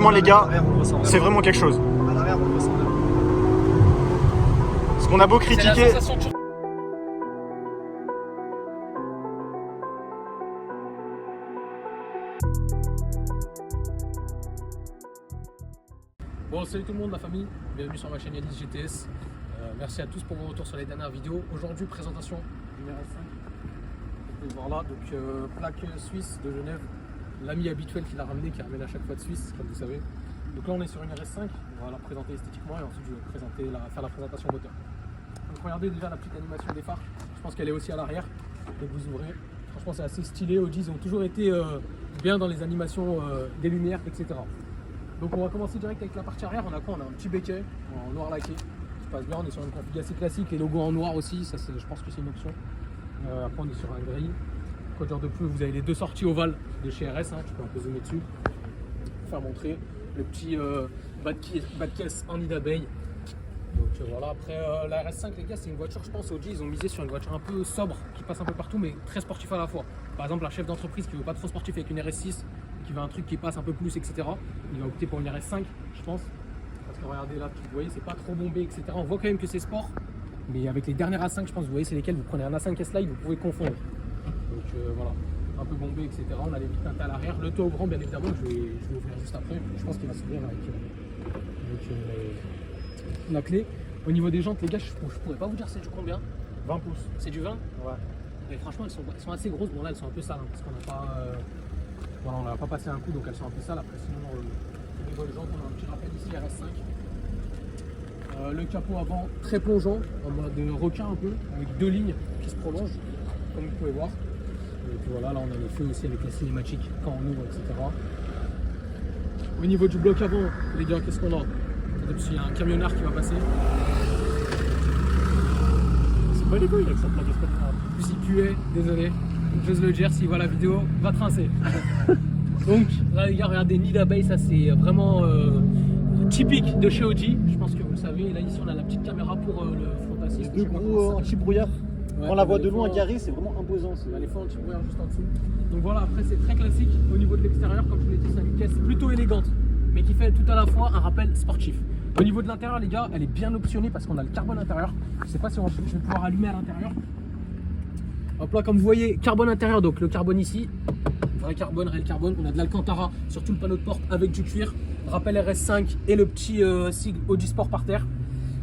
Les gars, c'est vraiment quelque chose. À l'arrière, on ressent. Ce qu'on a beau critiquer. Bon, salut tout le monde, la famille, bienvenue sur ma chaîne Yanis GTS. Merci à tous pour vos retours sur les dernières vidéos. Aujourd'hui, présentation du RS5. Vous pouvez voir là, donc plaque suisse de Genève, l'ami habituel qui l'a ramené, qui ramène à chaque fois de Suisse, comme vous savez. Donc là, on est sur une RS5, on va la présenter esthétiquement et ensuite je vais faire la présentation moteur. Donc regardez déjà la petite animation des phares, je pense qu'elle est aussi à l'arrière. Donc vous ouvrez, franchement c'est assez stylé. Audi, ils ont toujours été bien dans les animations des lumières, etc. Donc on va commencer direct avec la partie arrière. On a quoi? On a un petit béquet en noir laqué qui passe bien. On est sur une config assez classique, les logos en noir aussi, ça je pense que c'est une option. Après on est sur un gris. Codeur de pluie, vous avez les deux sorties ovales de chez RS, tu peux un peu zoomer dessus pour faire montrer le petit bas de caisse en nid d'abeille. Donc voilà, après la RS5 les gars, c'est une voiture, je pense Audi ils ont misé sur une voiture un peu sobre qui passe un peu partout mais très sportif à la fois. Par exemple un chef d'entreprise qui veut pas trop sportif avec une RS6, qui veut un truc qui passe un peu plus, etc. Il va opter pour une RS5 je pense. Parce que regardez là, vous voyez c'est pas trop bombé, etc. On voit quand même que c'est sport. Mais avec les dernières A5 je pense, vous voyez c'est lesquelles, vous prenez un A5 S-Line, vous pouvez confondre. Donc voilà, un peu bombé, etc. On a les vitres teintées à l'arrière. Le toit ouvrant, bien évidemment, je vais ouvrir juste après. Je pense qu'il va s'ouvrir avec la clé. Au niveau des jantes, les gars, je pourrais pas vous dire c'est du combien. 20 pouces. C'est du 20? Ouais. Mais franchement, elles sont assez grosses. Bon, là, elles sont un peu sales, parce qu'on n'a pas, voilà, on n'a pas passé un coup, donc elles sont un peu sales. Après, sinon, au niveau des jantes, on a un petit rappel ici, RS5. Le capot avant, très plongeant, en mode requin un peu, avec deux lignes qui se prolongent, comme vous pouvez voir. Et puis voilà, là on a les feux aussi avec la cinématique quand on ouvre, etc. Au niveau du bloc avant, les gars, qu'est-ce qu'on a? Il y a un camionneur qui va passer. C'est pas les couilles avec sa plaque espagnole. Plus il puait, désolé, j'ose le dire, s'il voit la vidéo, va trincer. Donc là les gars, regardez, nid d'abeille, ça c'est vraiment typique de chez Audi. Je pense que vous le savez. Là ici on a la petite caméra pour le front assist. Les deux gros anti-brouillard. Ouais, on la voit de loin garée, c'est vraiment imposant. On a les feux anti-brouillard juste en dessous. Donc voilà, après c'est très classique. Au niveau de l'extérieur, comme je vous l'ai dit, c'est une caisse plutôt élégante, mais qui fait tout à la fois un rappel sportif. Au niveau de l'intérieur, les gars, elle est bien optionnée parce qu'on a le carbone intérieur. Je sais pas si je vais pouvoir allumer à l'intérieur. Hop là, comme vous voyez, carbone intérieur, donc le carbone ici, vrai carbone, réel carbone. On a de l'Alcantara sur tout le panneau de porte avec du cuir. Rappel RS5 et le petit sigle Audi Sport par terre.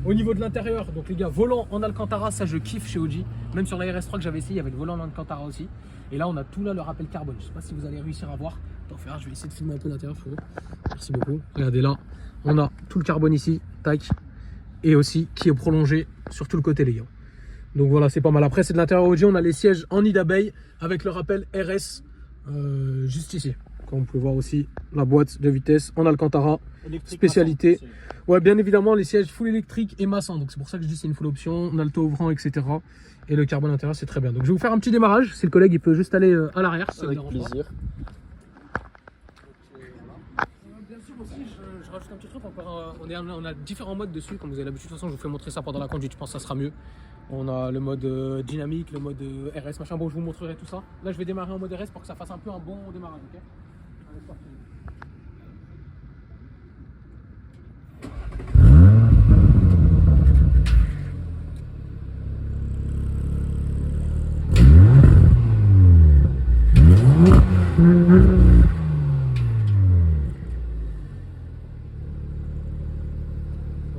Au niveau de l'intérieur, donc les gars, volant en Alcantara, ça je kiffe chez Audi. Même sur la RS3 que j'avais essayé, il y avait le volant en Alcantara aussi. Et là, on a tout là, le rappel carbone. Je sais pas si vous allez réussir à voir. Attends, je vais essayer de filmer un peu l'intérieur, frérot. Merci beaucoup. Regardez là, on a tout le carbone ici, tac. Et aussi qui est prolongé sur tout le côté, les gars. Donc voilà, c'est pas mal. Après, c'est de l'intérieur Audi, on a les sièges en nid d'abeille avec le rappel RS juste ici. Comme vous pouvez voir aussi, la boîte de vitesse en Alcantara, électrique, spécialité. Ouais, bien évidemment, les sièges full électrique et massant. Donc c'est pour ça que je dis c'est une full option. On a le toit ouvrant, etc. Et le carbone intérieur, c'est très bien. Donc je vais vous faire un petit démarrage. Si le collègue il peut juste aller à l'arrière, avec plaisir. Bien sûr aussi, je rajoute un petit truc. On a différents modes dessus, comme vous avez l'habitude. De toute façon, je vous fais montrer ça pendant la conduite. Je pense que ça sera mieux. On a le mode dynamique, le mode RS, machin. Bon, je vous montrerai tout ça. Là, je vais démarrer en mode RS pour que ça fasse un peu un bon démarrage. Okay, allez, c'est parti.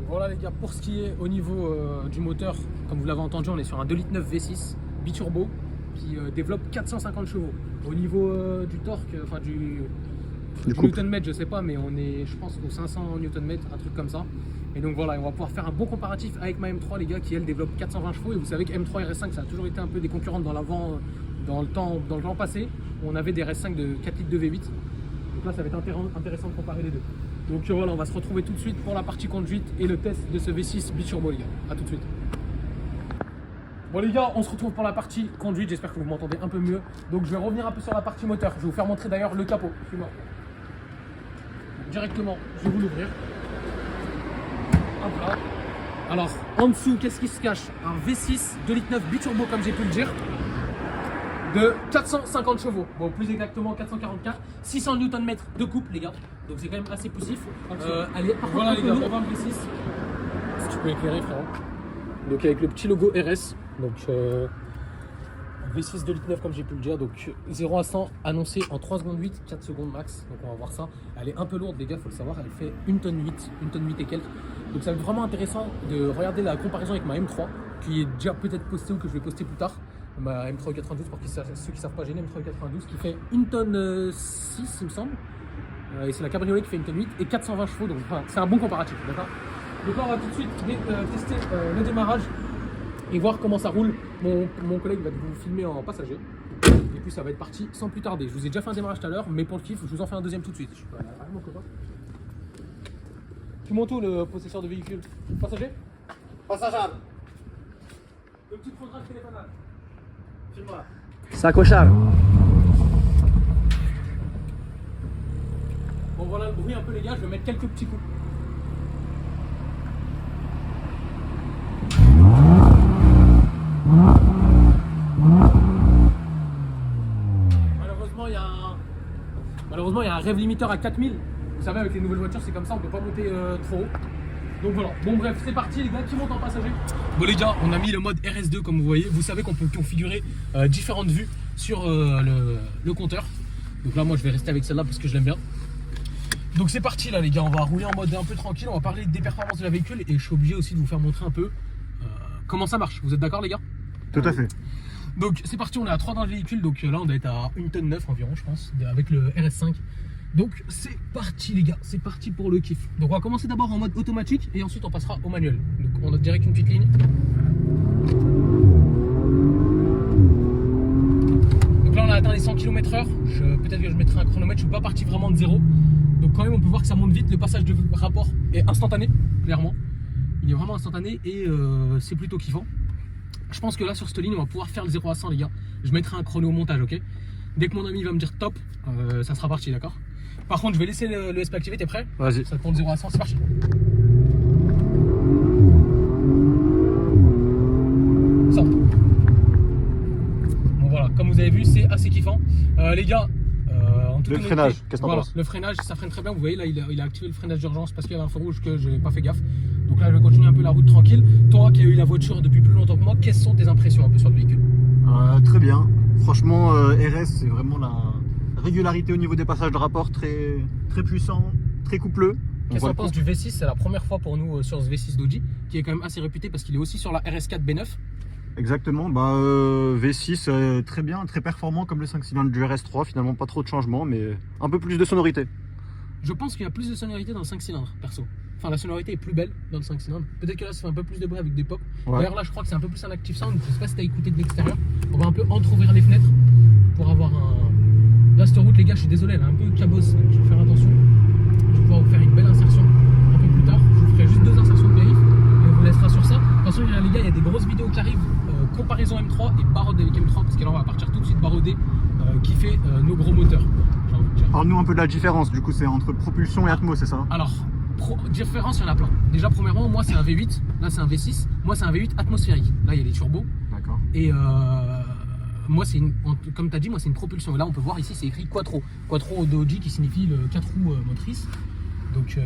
Voilà les gars, pour ce qui est au niveau du moteur, comme vous l'avez entendu, on est sur un 2,9 litres V6 biturbo qui développe 450 chevaux. Au niveau du torque, enfin du Newton-mètre, je sais pas, mais on est, je pense, aux 500 Newton-mètre, un truc comme ça. Et donc voilà, on va pouvoir faire un bon comparatif avec ma M3, les gars, qui elle développe 420 chevaux. Et vous savez que M3 et RS5, ça a toujours été un peu des concurrentes dans l'avant, dans le temps passé. On avait des RS5 de 4 litres de V8. Donc là, ça va être intéressant de comparer les deux. Donc voilà, on va se retrouver tout de suite pour la partie conduite et le test de ce V6 biturbo, les gars. A tout de suite. Bon les gars, on se retrouve pour la partie conduite. J'espère que vous m'entendez un peu mieux. Donc je vais revenir un peu sur la partie moteur. Je vais vous faire montrer d'ailleurs le capot. Suis-moi. Directement, je vais vous l'ouvrir. Hop là. Alors, en dessous, qu'est-ce qui se cache? Un V6 2,9 litres biturbo, comme j'ai pu le dire, de 450 chevaux. Bon, plus exactement 444, 600 Nm de couple, les gars. Donc c'est quand même assez poussif. Allez, voilà les gars, on va le V6. Si tu peux éclairer frérot. Donc avec le petit logo RS. Donc V6 2,9 litres comme j'ai pu le dire. Donc 0 à 100 annoncé en 3 secondes 8, 4 secondes max. Donc on va voir ça. Elle est un peu lourde les gars, faut le savoir. Elle fait 1 tonne 8, 1 tonne 8 et quelques. Donc ça va être vraiment intéressant de regarder la comparaison avec ma M3 qui est déjà peut-être postée ou que je vais poster plus tard. Ma M3 92 pour ceux qui ne savent pas, j'ai une M3 92 qui fait 1 tonne 6 il me semble. Et c'est la cabriolet qui fait 1 tonne 8 et 420 chevaux. Donc enfin, c'est un bon comparatif, d'accord. Donc là on va tout de suite tester le démarrage et voir comment ça roule. Mon collègue va vous filmer en passager. Et puis ça va être parti sans plus tarder. Je vous ai déjà fait un démarrage tout à l'heure, mais pour le kiff, je vous en fais un deuxième tout de suite. Je suis pas là, mon copain. Tu montes où le possesseur de véhicule? Passager? Passager. Le petit programme téléphonal. Filme-moi. Sacochard. Bon voilà le bruit un peu les gars, je vais mettre quelques petits coups. Malheureusement il y a un rev limiteur à 4000. Vous savez avec les nouvelles voitures c'est comme ça, on peut pas monter trop haut. Donc voilà, bon bref c'est parti les gars, qui monte en passager? Bon les gars, on a mis le mode RS2 comme vous voyez. Vous savez qu'on peut configurer différentes vues sur le compteur. Donc là moi je vais rester avec celle-là parce que je l'aime bien. Donc c'est parti là les gars, on va rouler en mode un peu tranquille, on va parler des performances de la véhicule et je suis obligé aussi de vous faire montrer un peu comment ça marche. Vous êtes d'accord les gars? Tout à fait. Donc c'est parti, on est à 3 dans le véhicule, donc là on doit être à 1 tonne 9 environ je pense, avec le RS5. Donc c'est parti les gars, c'est parti pour le kiff. Donc on va commencer d'abord en mode automatique et ensuite on passera au manuel. Donc on a direct une petite ligne. Donc là on a atteint les 100 km/h, peut-être que je mettrai un chronomètre, je suis pas parti vraiment de zéro. Donc quand même on peut voir que ça monte vite, le passage de rapport est instantané, clairement. Il est vraiment instantané et c'est plutôt kiffant. Je pense que là sur cette ligne on va pouvoir faire le 0 à 100 les gars. Je mettrai un chrono au montage, ok. Dès que mon ami va me dire top, ça sera parti, d'accord. Par contre je vais laisser le SP activé, t'es prêt? Vas-y. Ça compte 0 à 100, c'est parti. Ça. Bon voilà, comme vous avez vu c'est assez kiffant. Les gars, en toute Le honnêteté, freinage, qu'est-ce que t'en voilà, penses? le freinage ça freine très bien, vous voyez là il a activé le freinage d'urgence parce qu'il y avait un feu rouge que je n'ai pas fait gaffe. Donc là je vais continuer un peu la route tranquille. Toi qui as eu la voiture depuis plus longtemps que moi, quelles sont tes impressions un peu sur le véhicule? Très bien. Franchement, RS, c'est vraiment la régularité au niveau des passages de rapport, très puissant, très coupleux. Qu'est-ce qu'on pense du V6? C'est la première fois pour nous sur ce V6 d'Audi qui est quand même assez réputé parce qu'il est aussi sur la RS4 B9. Exactement, V6 très bien, très performant comme le 5 cylindres du RS3, finalement pas trop de changements, mais un peu plus de sonorité. Je pense qu'il y a plus de sonorité dans le 5 cylindres, perso. Enfin, la sonorité est plus belle dans le 5 cylindres. Peut-être que là, ça fait un peu plus de bruit avec des pop. Ouais. D'ailleurs, là, je crois que c'est un peu plus un active sound. Je sais pas si tu as écouté de l'extérieur. On va un peu entrouvrir les fenêtres pour avoir un. Là, cette route, les gars, je suis désolé, elle est un peu cabosse. Donc, je vais faire attention. Je vais pouvoir vous faire une belle insertion un peu plus tard. Je vous ferai juste 2 insertions de périph' et on vous laissera sur ça. Attention, les gars, il y a des grosses vidéos qui arrivent. Comparaison M3 et barodé avec M3 parce que là, on va partir tout de suite barodé qui fait nos gros moteurs. Parle-nous un peu de la différence, du coup, c'est entre propulsion et Atmos, c'est ça? Alors, différence, il y en a plein. Déjà, premièrement, moi c'est un V8, là c'est un V6, moi c'est un V8 atmosphérique. Là il y a les turbos. D'accord. Et moi c'est comme tu as dit, moi c'est une propulsion. Et là on peut voir ici c'est écrit Quattro. Quattro d'Audi qui signifie le 4 roues motrices. Donc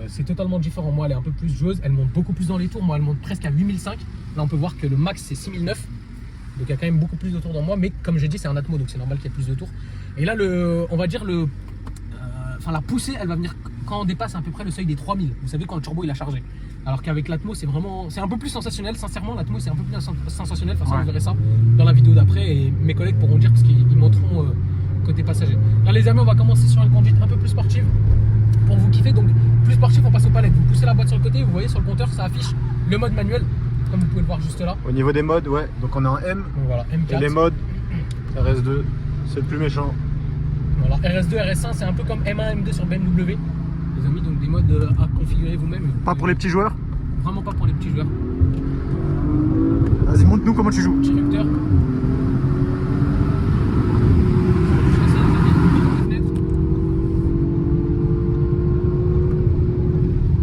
c'est totalement différent. Moi elle est un peu plus joueuse, elle monte beaucoup plus dans les tours. Moi elle monte presque à 8005. Là on peut voir que le max c'est 6009. Donc il y a quand même beaucoup plus de tours dans moi. Mais comme j'ai dit, c'est un Atmo donc c'est normal qu'il y ait plus de tours. Et là on va dire la poussée elle va venir quand on dépasse à peu près le seuil des 3000. Vous savez quand le turbo il a chargé. Alors qu'avec l'Atmo c'est un peu plus sensationnel. Sincèrement l'Atmo c'est un peu plus sensationnel. Enfin, vous verrez ça dans la vidéo d'après et mes collègues pourront dire parce qu'ils montreront côté passager. Là les amis on va commencer sur une conduite un peu plus sportive pour vous kiffer. Donc plus sportif on passe aux palettes. Vous poussez la boîte sur le côté, vous voyez sur le compteur ça affiche le mode manuel comme vous pouvez le voir juste là. Au niveau des modes, ouais, donc on est en M. Donc voilà, M4. Et les modes RS2, c'est le plus méchant. Voilà, RS2, RS1 c'est un peu comme M1, M2 sur BMW. Les amis, donc des modes à configurer vous-même. Pas pour les petits joueurs? Vraiment pas pour les petits joueurs. Vas-y, montre-nous comment tu joues. Interrupteur.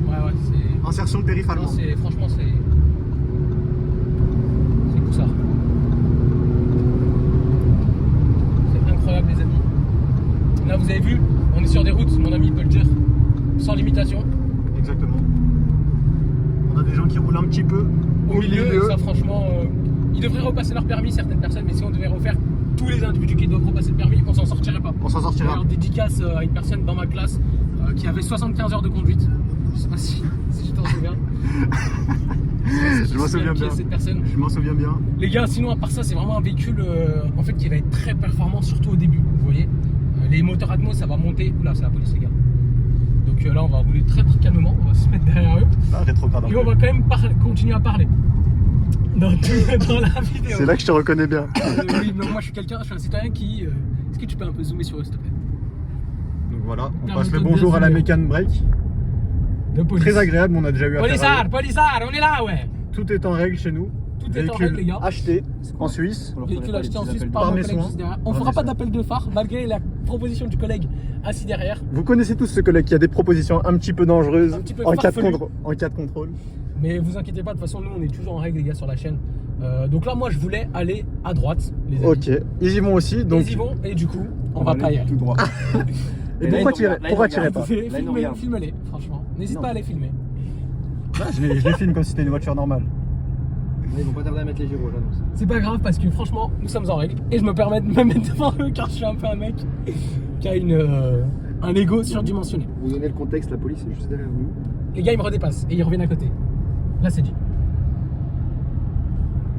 Ouais, c'est. Insertion de périph' allemand. Franchement, c'est pour ça. C'est incroyable, les amis. Là, vous avez vu, on est sur des routes, mon ami peut le dire, sans limitation. Exactement. On a des gens qui roulent un petit peu Au milieu, et ça franchement, ils devraient repasser leur permis, certaines personnes, mais si on devait refaire tous les individus qui doivent repasser le permis, on s'en sortirait pas. On s'en sortira. D'ailleurs, dédicace à une personne dans ma classe qui avait 75 heures de conduite. Je sais pas si je t'en souviens. Je m'en souviens bien. Cette personne. Je m'en souviens bien. Les gars, sinon à part ça, c'est vraiment un véhicule en fait qui va être très performant, surtout au début. Vous voyez, les moteurs Atmos, ça va monter. Oula, c'est la police, les gars. Donc là, on va rouler très calmement. On va se mettre derrière eux. Ah, rétrograde. Et on va quand même continuer à parler dans la vidéo. C'est là que je te reconnais bien. Oui, mais moi je suis un citoyen qui. Est-ce que tu peux un peu zoomer sur eux, s'il te plaît? Donc voilà, on Permettez passe le de bonjour à la dézoomer. Mécan Break. De police. Très agréable, on a déjà eu affaire à eux. Polissard, on est là, ouais. Tout est en règle chez nous. Tout est en règle, les gars. Acheté en Suisse. Véhicule acheté en Suisse par par mon mes collègue soins. juste derrière. On Par fera mes pas soins. d'appel de phare malgré la proposition du collègue assis derrière. Vous connaissez tous ce collègue qui a des propositions un petit peu dangereuses Un petit peu en cas farfelues. de contrôle. Mais vous inquiétez pas, de toute façon, nous on est toujours en règle, les gars, sur la chaîne. Donc là, moi je voulais aller à droite, les amis. Ok, ils y vont aussi. Donc... Ils y vont, et du coup, on va pas y aller. tout droit. Et là, pourquoi ils tirer regardent, là, Pourquoi ils tirer regardent. pas Là, ils nous regardent. Filme-les, franchement. N'hésite Non. pas à les filmer. je les filme comme si c'était une voiture normale. Ils vont pas tarder à mettre les gyros, j'annonce. C'est pas grave parce que franchement, nous sommes en règle. Et je me permets de me mettre devant eux car je suis un peu un mec qui a un ego surdimensionné. Pour vous donner le contexte, la police est juste derrière vous. Les gars, ils me redépassent et ils reviennent à côté. Là, c'est dit.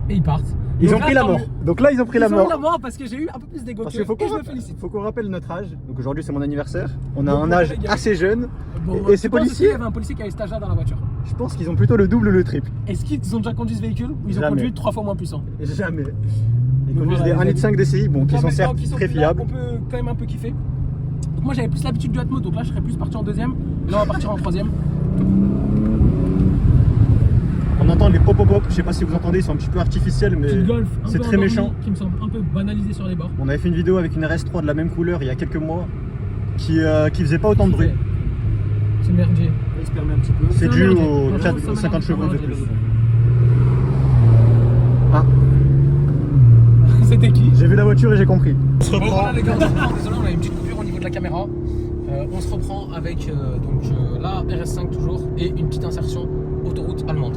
Et ils partent. Ils Donc ont là, pris la tant mort. mieux. Donc là, ils ont pris la Ils ont mort. eu la mort parce que j'ai eu un peu plus d'ego Parce qu'eux. qu'il faut Et je qu'on me félicite. rappelle notre âge. Donc aujourd'hui, c'est mon anniversaire. On a Donc, un âge les gars, assez jeune. Bon, Et tu ces penses aussi policiers qu'il y avait un policier qui avait cet âge-là dans la voiture. Je pense qu'ils ont plutôt le double ou le triple. Est-ce qu'ils ont déjà conduit ce véhicule ou ils ont Jamais. conduit 3 fois moins puissant? Jamais. Ils Donc conduisent voilà, des les 1,5 DCI, bon, qui Là, sont maintenant certes qu'ils sont très plus là, fiables. on peut quand même un peu kiffer. Donc moi j'avais plus l'habitude du Atmo, donc là je serais plus parti en deuxième. Là on va partir en troisième. On entend les pop-pop, je sais pas si vous entendez, ils sont un petit peu artificiels, mais Petite Golf, un c'est peu très endormi, méchant. qui me semble un peu banalisé sur les bords. On avait fait une vidéo avec une RS3 de la même couleur il y a quelques mois qui faisait pas autant de bruit. C'est merdier. Il se permet un petit peu. C'est un dû merdier. aux Franchement, ça 50 m'énerve, chevaux de ça plus. m'énerve. Ah, C'était qui? j'ai vu la voiture et j'ai compris. Bon voilà les gars, on se reprend. Désolé, on a une petite coupure au niveau de la caméra. On se reprend avec la RS5 toujours et une petite insertion autoroute allemande.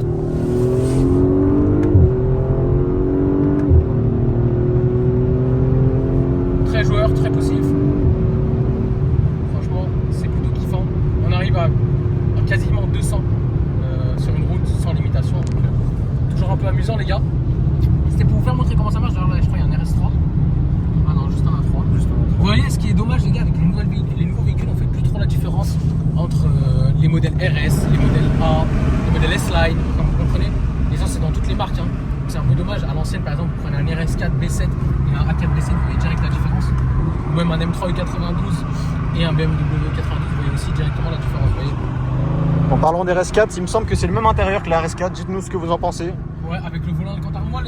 Très joueur, très poussif. Franchement, c'est plutôt kiffant. On arrive à quasiment 200 sur une route sans limitation. Donc, toujours un peu amusant, les gars. C'était pour vous faire montrer comment ça marche. Alors là, je crois qu'il y a un RS3. Ah non, juste un A3. Vous voyez, ce qui est dommage, les gars, avec les nouveaux véhicules, on fait plus trop la différence entre les modèles RS, les modèles A, les modèles S-Line, comme vous comprenez. Les gens, c'est dans toutes les marques. Hein. C'est un peu dommage. À l'ancienne, par exemple, vous prenez un RS4 B7 et un A4 B7, vous voyez direct la différence. Ou même un M3 E92 et un BMW E92, vous voyez aussi directement la différence. Vous voyez. En parlant des RS4, il me semble que c'est le même intérieur que la RS4. Dites-nous ce que vous en pensez. Ouais, avec le volant Alcantara. Moi,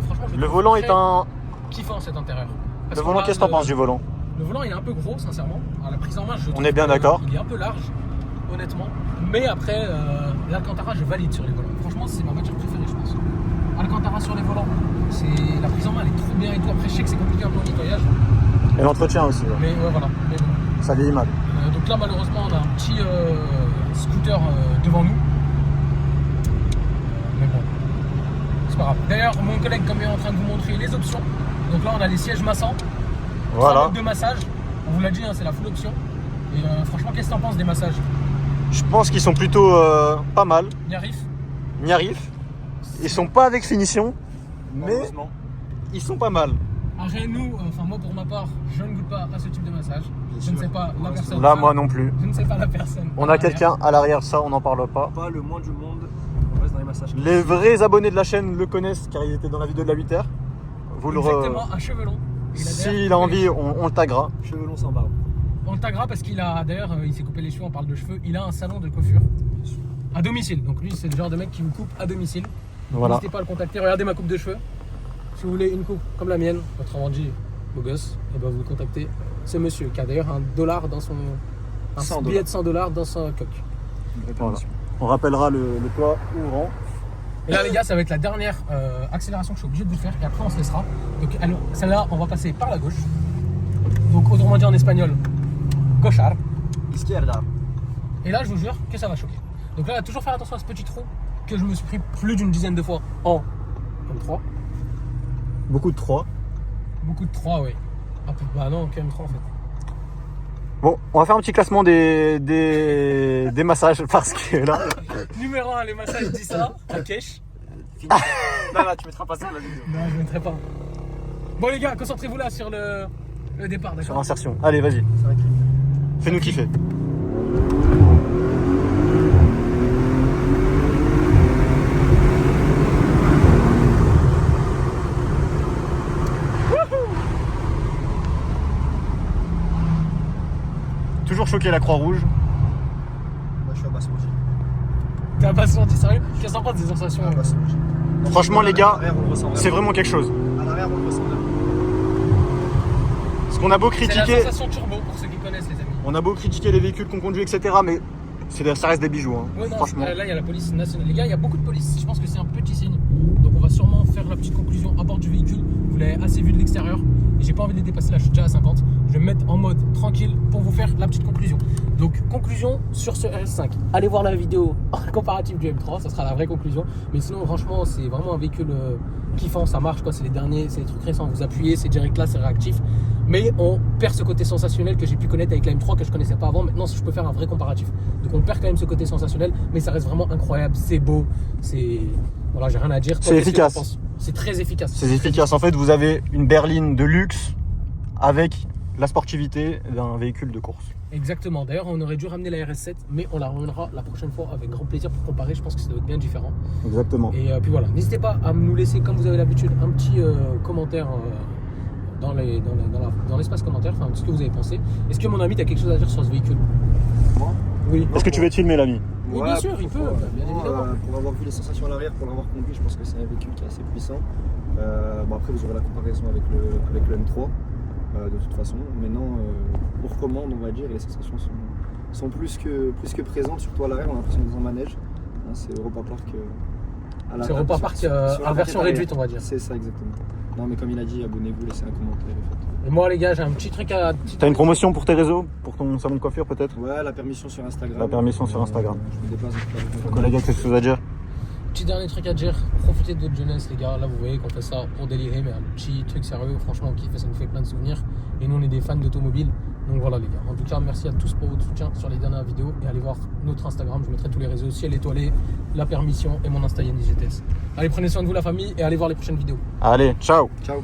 franchement, je Le trouve volant très est un. kiffant cet intérieur. Parce Le qu'on volant, a qu'est-ce que t'en penses du volant? Le volant il est un peu gros sincèrement, à la prise en main je trouve est bien que d'accord. il est un peu large honnêtement, mais après l'Alcantara je valide sur les volants, franchement c'est ma matière préférée je pense. Alcantara sur les volants, c'est la prise en main elle est trop bien et tout, après je sais que c'est compliqué un peu au nettoyage, Et l'entretien aussi. Ouais. mais ouais voilà. Mais bon. Ça vieillit mal. Donc là malheureusement on a un petit scooter devant nous, mais bon c'est pas grave. D'ailleurs mon collègue comme il est en train de vous montrer les options, donc là on a les sièges massants. Voilà. De massage, on vous l'a dit, hein, c'est la full option. Et franchement, qu'est-ce que t'en penses des massages? Je pense qu'ils sont plutôt pas mal. Yarif. Niarif. Ils sont pas avec finition, mais Malheureusement. ils sont pas mal. Après, nous, enfin, moi pour ma part, je ne goûte pas à ce type de massage. Je ne sais pas la personne. Là, moi non plus. Je ne sais pas la personne. On a quelqu'un à l'arrière, ça, on n'en parle pas. Pas le moins du monde. On reste dans les massages. Les vrais abonnés de la chaîne le connaissent car il était dans la vidéo de la 8h. Vous le Exactement, un cheveu long. S'il a envie, on le taguera. Cheveux longs sans barbe. On le taguera parce qu'il a, d'ailleurs, il s'est coupé les cheveux, on parle de cheveux. Il a un salon de coiffure à domicile. Donc lui, c'est le genre de mec qui vous coupe à domicile. Voilà. N'hésitez pas à le contacter. Regardez ma coupe de cheveux. Si vous voulez une coupe comme la mienne, autrement dit, beau gosse, et ben vous contactez ce monsieur qui a d'ailleurs $1 dans son. Un 100 billet de $100 dans sa coque. Voilà. On rappellera le toit ouvrant. Et là, les gars, ça va être la dernière accélération que je suis obligé de vous faire. Et après, on se laissera. Donc, celle-là, on va passer par la gauche. Donc, autrement dit en espagnol, gauchar. Izquierda. Et là, je vous jure que ça va choquer. Donc là, toujours faire attention à ce petit trou que je me suis pris plus d'une dizaine de fois en M3. Beaucoup de 3. Beaucoup de 3, oui. Ah, bah non, que M3 en fait. Bon, on va faire un petit classement des massages parce que là. Numéro 1, les massages d'Issa, à Kesh. Là, tu mettras pas ça dans la vidéo. Non, je ne mettrai pas. Bon, les gars, concentrez-vous là sur le départ, d'accord? Sur insertion. Allez, vas-y. Fais-nous kiffer. Toujours choqué la Croix-Rouge. Moi, je suis à Basse-Rouge. T'as pas senti, sérieux? Qu'est-ce que t'en penses des sensations? Basse-Rouge. Franchement, les gars, À l'arrière, on le ressent c'est vraiment quelque chose. À l'arrière, on le ressent vraiment. Parce qu'on a beau C'est la critiquer, sensation turbo pour ceux qui connaissent, les amis. on a beau critiquer les véhicules qu'on conduit, etc. Mais ça reste des bijoux, hein. Ouais, non, Franchement. là, il y a la police nationale. Les gars, il y a beaucoup de police. Je pense que c'est un petit signe. Donc, on va sûrement faire la petite conclusion à bord du véhicule. Vous l'avez assez vu de l'extérieur. Et j'ai pas envie de les dépasser là, je suis déjà à 50. Je vais me mettre en mode tranquille pour vous faire la petite conclusion. Donc, conclusion sur ce RS5. Allez voir la vidéo comparative du M3, ça sera la vraie conclusion. Mais sinon, franchement, c'est vraiment un véhicule kiffant, ça marche, quoi. C'est les derniers, c'est les trucs récents. Vous appuyez, c'est direct là, c'est réactif. Mais on perd ce côté sensationnel que j'ai pu connaître avec la M3 que je connaissais pas avant. Maintenant, si je peux faire un vrai comparatif. Donc, on perd quand même ce côté sensationnel, mais ça reste vraiment incroyable. C'est beau, c'est. Voilà, j'ai rien à dire. Toi, C'est qu'est-ce que efficace. t'en penses? C'est très efficace. C'est efficace. En fait, vous avez une berline de luxe avec la sportivité d'un véhicule de course. Exactement. D'ailleurs, on aurait dû ramener la RS7, mais on la ramènera la prochaine fois avec grand plaisir pour comparer. Je pense que ça doit être bien différent. Exactement. Et puis voilà, n'hésitez pas à nous laisser, comme vous avez l'habitude, un petit commentaire dans l'espace commentaire, enfin, ce que vous avez pensé. Est-ce que mon ami, tu as quelque chose à dire sur ce véhicule? Moi? Oui. Est-ce que tu veux être filmé, l'ami? Oui, bien sûr, il peut, bien évidemment. Pour avoir vu les sensations à l'arrière, pour l'avoir conduit, je pense que c'est un véhicule qui est assez puissant. Bon, après, vous aurez la comparaison avec le M3, de toute façon. Maintenant, on recommande, on va dire, et les sensations sont plus que présentes, surtout à l'arrière. On a l'impression d'être dans un manège. Hein, c'est Europa Park. C'est Europa Park à version réduite, on va dire. C'est ça, exactement. Non, mais comme il a dit, abonnez-vous, laissez un commentaire. Et moi, les gars, j'ai un petit truc à. T'as une promotion pour tes réseaux? Pour ton salon de coiffure, peut-être? Ouais, la permission sur Instagram. La permission sur Instagram. Je me déplace. Ton collègue a quelque chose à dire? Petit dernier truc à dire, profitez de votre jeunesse, les gars. Là, vous voyez qu'on fait ça pour délirer, mais un petit truc sérieux. Franchement, on kiffe et ça nous fait plein de souvenirs. Et nous, on est des fans d'automobile. Donc voilà, les gars. En tout cas, merci à tous pour votre soutien sur les dernières vidéos. Et allez voir notre Instagram. Je mettrai tous les réseaux, ciel étoilé, la permission et mon Insta Yannis GTS. Allez, prenez soin de vous, la famille, et allez voir les prochaines vidéos. Allez, ciao! Ciao.